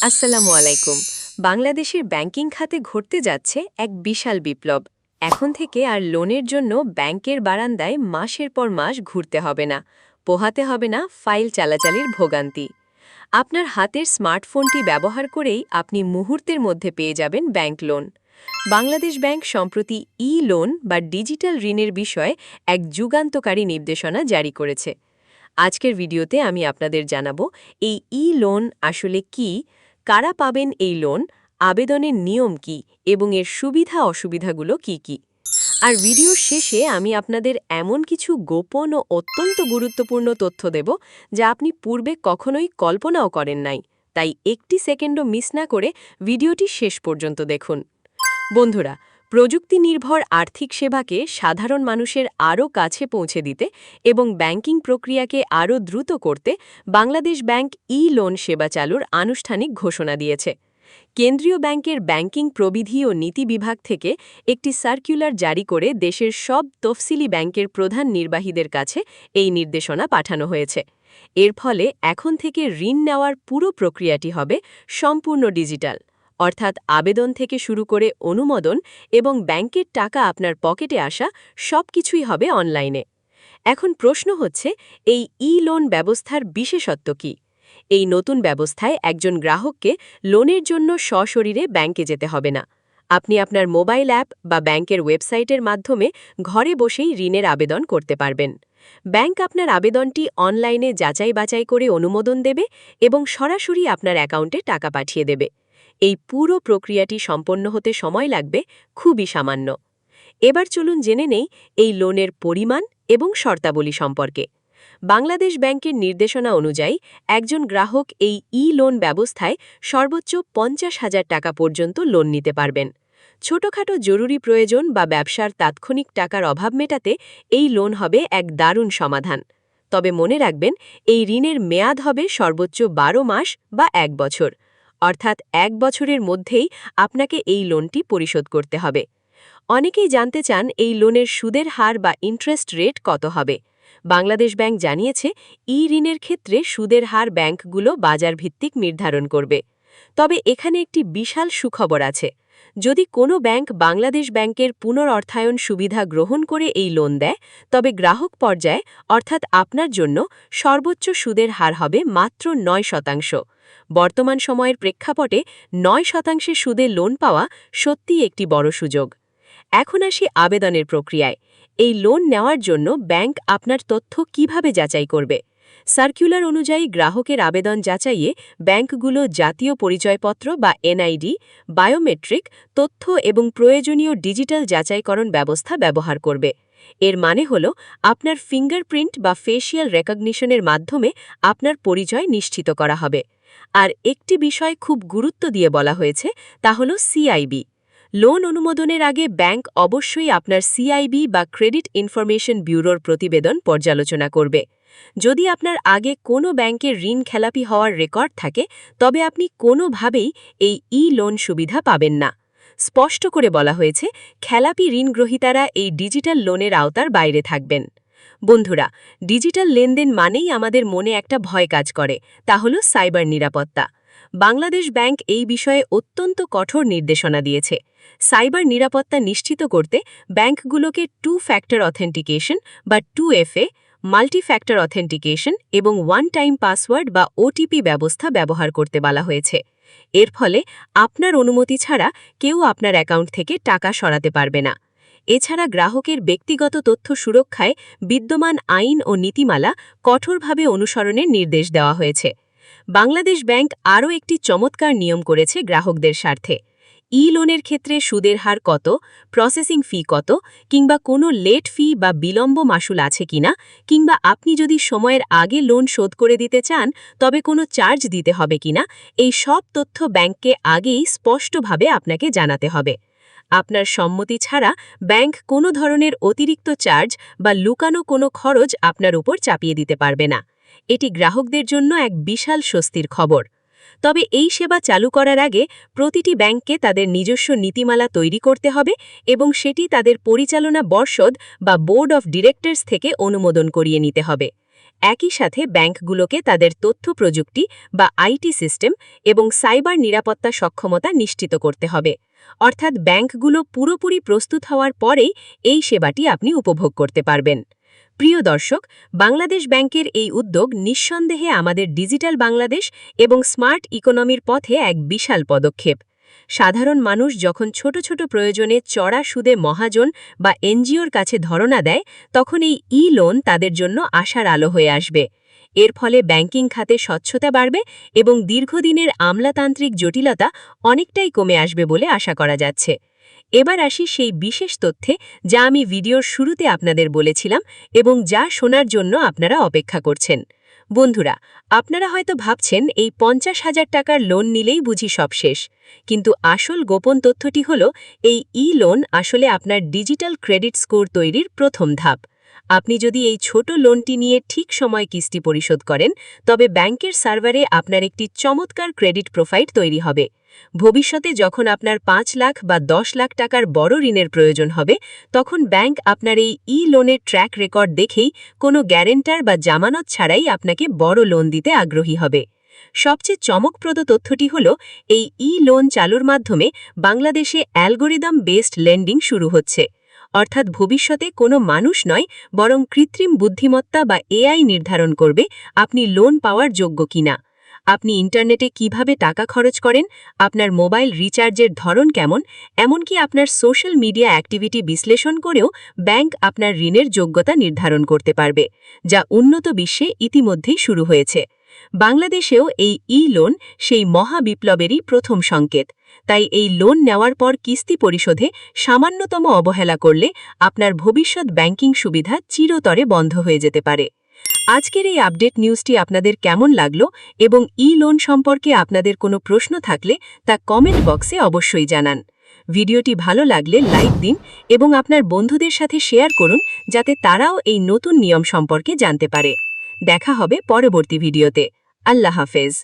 আসসালামু আলাইকুম। বাংলাদেশের ব্যাংকিং খাতে ঘটতে যাচ্ছে এক বিশাল বিপ্লব। এখন থেকে আর লোনের জন্য ব্যাংকের বারান্দায় মাসের পর মাস ঘুরতে হবে না, পোহাতে হবে না ফাইল চালাচালির ভোগান্তি। আপনার হাতের স্মার্টফোনটি ব্যবহার করেই আপনি মুহূর্তের মধ্যে পেয়ে যাবেন ব্যাংক লোন। বাংলাদেশ ব্যাংক সম্প্রতি লোন বা ডিজিটাল ঋণের বিষয়ে এক যুগান্তকারী নির্দেশনা জারি করেছে। আজকের ভিডিওতে আমি আপনাদের জানাবো এই লোন আসলে কি, কারা পাবেন এই লোন, আবেদনের নিয়ম কি এবং এর সুবিধা অসুবিধাগুলো কি কি। আর ভিডিওর শেষে আমি আপনাদের এমন কিছু গোপন ও অত্যন্ত গুরুত্বপূর্ণ তথ্য দেব যা আপনি পূর্বে কখনোই কল্পনাও করেন নাই। তাই একটি সেকেন্ডও মিস না করে ভিডিওটি শেষ পর্যন্ত দেখুন। বন্ধুরা, প্রযুক্তি নির্ভর আর্থিক সেবাকে সাধারণ মানুষের আরও কাছে পৌঁছে দিতে এবং ব্যাংকিং প্রক্রিয়াকে আরও দ্রুত করতে বাংলাদেশ ব্যাংক লোন সেবা চালুর আনুষ্ঠানিক ঘোষণা দিয়েছে। কেন্দ্রীয় ব্যাংকের ব্যাংকিং প্রবিধি ও নীতি বিভাগ থেকে একটি সার্কুলার জারি করে দেশের সব তফসিলি ব্যাংকের প্রধান নির্বাহীদের কাছে এই নির্দেশনা পাঠানো হয়েছে। এর ফলে এখন থেকে ঋণ নেওয়ার পুরো প্রক্রিয়াটি হবে সম্পূর্ণ ডিজিটাল, অর্থাৎ আবেদন থেকে শুরু করে অনুমোদন এবং ব্যাংকের টাকা আপনার পকেটে আসা সবকিছুই হবে অনলাইনে। এখন প্রশ্ন হচ্ছে, এই লোন ব্যবস্থার বিশেষত্ব কি? এই নতুন ব্যবস্থায় একজন গ্রাহককে লোনের জন্য সশরীরে ব্যাংকে যেতে হবে না। আপনি আপনার মোবাইল অ্যাপ বা ব্যাংকের ওয়েবসাইটের মাধ্যমে ঘরে বসেই ঋণের আবেদন করতে পারবেন। ব্যাংক আপনার আবেদনটি অনলাইনে যাচাই বাছাই করে অনুমোদন দেবে এবং সরাসরি আপনার অ্যাকাউন্টে টাকা পাঠিয়ে দেবে। এই পুরো প্রক্রিয়াটি সম্পন্ন হতে সময় লাগবে খুবই সামান্য। এবার চলুন জেনে নেই এই লোনের পরিমাণ এবং শর্তাবলী সম্পর্কে। বাংলাদেশ ব্যাংকের নির্দেশনা অনুযায়ী একজন গ্রাহক এই লোন ব্যবস্থায় সর্বোচ্চ 50,000 টাকা পর্যন্ত লোন নিতে পারবেন। ছোটখাটো জরুরি প্রয়োজন বা ব্যবসার তাৎক্ষণিক টাকার অভাব মেটাতে এই লোন হবে এক দারুণ সমাধান। তবে মনে রাখবেন, এই ঋণের মেয়াদ হবে সর্বোচ্চ 12 মাস বা 1 বছর, অর্থাৎ 1 বছরের মধ্যেই আপনাকে এই লোনটি পরিশোধ করতে হবে। অনেকেই জানতে চান এই লোনের সুদের হার বা ইন্টারেস্ট রেট কত হবে। বাংলাদেশ ব্যাংক জানিয়েছে, ঋণের ক্ষেত্রে সুদের হার ব্যাংকগুলো বাজারভিত্তিক নির্ধারণ করবে। তবে এখানে একটি বিশাল সুখবর আছে। যদি কোনো ব্যাংক বাংলাদেশ ব্যাংকের পুনরঅর্থায়ন সুবিধা গ্রহণ করে এই লোন দেয়, তবে গ্রাহক পর্যায়ে অর্থাৎ আপনার জন্য সর্বোচ্চ সুদের হার হবে মাত্র 9%। বর্তমান সময়ের প্রেক্ষাপটে 9% সুদে লোন পাওয়া সত্যিই একটি বড় সুযোগ। এখন আসি আবেদনের প্রক্রিয়ায়। এই লোন নেওয়ার জন্য ব্যাংক আপনার তথ্য কিভাবে যাচাই করবে? সার্কুলার অনুযায়ী গ্রাহকের আবেদন যাচাইয়ে ব্যাংকগুলো জাতীয় পরিচয়পত্র বা এনআইডি, বায়োমেট্রিক তথ্য এবং প্রয়োজনীয় ডিজিটাল যাচাইকরণ ব্যবস্থা ব্যবহার করবে। এর মানে হল, আপনার ফিঙ্গারপ্রিন্ট বা ফেসিয়াল রেকগনিশনের মাধ্যমে আপনার পরিচয় নিশ্চিত করা হবে। আর একটি বিষয় খুব গুরুত্ব দিয়ে বলা হয়েছে, তা হল সিআইবি। লোন অনুমোদনের আগে ব্যাংক অবশ্যই আপনার সিআইবি বা ক্রেডিট ইনফরমেশন ব্যুরোর প্রতিবেদন পর্যালোচনা করবে। যদি আপনার আগে কোনো ব্যাংকের ঋণ খেলাপি হওয়ার রেকর্ড থাকে, তবে আপনি কোনোভাবেই এই লোন সুবিধা পাবেন না। স্পষ্ট করে বলা হয়েছে, খেলাপি ঋণগ্রহীতারা এই ডিজিটাল লোনের আওতার বাইরে থাকবেন। বন্ধুরা, ডিজিটাল লেনদেন মানেই আমাদের মনে একটা ভয় কাজ করে, তা হল সাইবার নিরাপত্তা। বাংলাদেশ ব্যাংক এই বিষয়ে অত্যন্ত কঠোর নির্দেশনা দিয়েছে। সাইবার নিরাপত্তা নিশ্চিত করতে ব্যাংকগুলোকে 2 ফ্যাক্টর অথেন্টিকেশন বা 2FA, মাল্টি ফ্যাক্টর অথেন্টিকেশন এবং ওয়ান টাইম পাসওয়ার্ড বা ওটিপি ব্যবস্থা ব্যবহার করতে বলা হয়েছে। এর ফলে আপনার অনুমতি ছাড়া কেউ আপনার অ্যাকাউন্ট থেকে টাকা সরাতে পারবে না। এছাড়া গ্রাহকের ব্যক্তিগত তথ্য সুরক্ষায় বিদ্যমান আইন ও নীতিমালা কঠোরভাবে অনুসরণের নির্দেশ দেওয়া হয়েছে। বাংলাদেশ ব্যাংক আরও একটি চমৎকার নিয়ম করেছে গ্রাহকদের স্বার্থে। লোনের ক্ষেত্রে সুদের হার কত, প্রসেসিং ফি কত, কিংবা কোনো লেট ফি বা বিলম্ব মাশুল আছে কিনা, কিংবা আপনি যদি সময়ের আগে লোন শোধ করে দিতে চান তবে কোনো চার্জ দিতে হবে কিনা, এই সব তথ্য ব্যাংককে আগেই স্পষ্টভাবে আপনাকে জানাতে হবে। আপনার সম্মতি ছাড়া ব্যাংক কোনো ধরনের অতিরিক্ত চার্জ বা লুকানো কোনো খরচ আপনার উপর চাপিয়ে দিতে পারবে না। এটি গ্রাহকদের জন্য এক বিশাল স্বস্তির খবর। তবে এই সেবা চালু করার আগে প্রতিটি ব্যাংককে তাদের নিজস্ব নীতিমালা তৈরি করতে হবে এবং সেটি তাদের পরিচালনা পর্ষদ বা বোর্ড অফ ডিরেক্টরস থেকে অনুমোদন করিয়ে নিতে হবে। একই সাথে ব্যাংকগুলোকে তাদের তথ্য প্রযুক্তি বা আইটি সিস্টেম এবং সাইবার নিরাপত্তা সক্ষমতা নিশ্চিত করতে হবে। অর্থাৎ ব্যাংকগুলো পুরোপুরি প্রস্তুত হওয়ার পরেই এই সেবাটি আপনি উপভোগ করতে পারবেন। প্রিয় দর্শক, বাংলাদেশ ব্যাংকের এই উদ্যোগ নিঃসন্দেহে আমাদের ডিজিটাল বাংলাদেশ এবং স্মার্ট ইকোনমির পথে এক বিশাল পদক্ষেপ। সাধারণ মানুষ যখন ছোট ছোট প্রয়োজনে চড়া সুদে মহাজন বা এনজিওর কাছে ধরনা দেয়, তখন এই লোন তাদের জন্য আশার আলো হয়ে আসবে। এর ফলে ব্যাংকিং খাতে স্বচ্ছতা বাড়বে এবং দীর্ঘদিনের আমলাতান্ত্রিক জটিলতা অনেকটাই কমে আসবে বলে আশা করা যাচ্ছে। এবার আসি সেই বিশেষ তথ্যে যা আমি ভিডিওর শুরুতে আপনাদের বলেছিলাম এবং যা শোনার জন্য আপনারা অপেক্ষা করছেন। বন্ধুরা, আপনারা হয়তো ভাবছেন এই 50,000 টাকার লোন নিলেই বুঝি সব শেষ। কিন্তু আসল গোপন তথ্যটি হল এই লোন আসলে আপনার ডিজিটাল ক্রেডিট স্কোর তৈরির প্রথম ধাপ। আপনি যদি এই ছোট লোনটি নিয়ে ঠিক সময় কিস্তি পরিশোধ করেন, তবে ব্যাংকের সার্ভারে আপনার একটি চমৎকার ক্রেডিট প্রোফাইল তৈরি হবে। ভবিষ্যতে যখন আপনার 5 লাখ বা 10 লাখ টাকার বড় ঋণের প্রয়োজন হবে, তখন ব্যাংক আপনার এই লোনের ট্র্যাক রেকর্ড দেখেই কোনো গ্যারেন্টার বা জামানত ছাড়াই আপনাকে বড় লোন দিতে আগ্রহী হবে। সবচেয়ে চমকপ্রদ তথ্যটি হল এই লোন চালুর মাধ্যমে বাংলাদেশে অ্যালগোরিদম বেসড লেন্ডিং শুরু হচ্ছে। অর্থাৎ ভবিষ্যতে কোনো মানুষ নয়, বরং কৃত্রিম বুদ্ধিমত্তা বা এআই নির্ধারণ করবে আপনি লোন পাওয়ার যোগ্য কিনা। আপনি ইন্টারনেটে কিভাবে টাকা খরচ করেন, আপনার মোবাইল রিচার্জের ধরন কেমন, এমনকি আপনার সোশ্যাল মিডিয়া অ্যাক্টিভিটি বিশ্লেষণ করেও ব্যাংক আপনার ঋণের যোগ্যতা নির্ধারণ করতে পারবে, যা উন্নত বিশ্বে ইতিমধ্যেই শুরু হয়েছে। বাংলাদেশেও এই লোন সেই মহা বিপ্লবেরই প্রথম সংকেত। তাই এই লোন নেওয়ার পর কিস্তি পরিশোধে সামান্যতম অবহেলা করলে আপনার ভবিষ্যৎ ব্যাংকিং সুবিধা চিরতরে বন্ধ হয়ে যেতে পারে। আজকের এই আপডেট নিউজটি আপনাদের কেমন লাগলো এবং লোন সম্পর্কে আপনাদের কোনো প্রশ্ন থাকলে তা কমেন্ট বক্সে অবশ্যই জানান। ভিডিওটি ভালো লাগলে লাইক দিন এবং আপনার বন্ধুদের সাথে শেয়ার করুন, যাতে তারাও এই নতুন নিয়ম সম্পর্কে জানতে পারে। দেখা হবে পরবর্তী ভিডিওতে। আল্লাহ হাফেজ।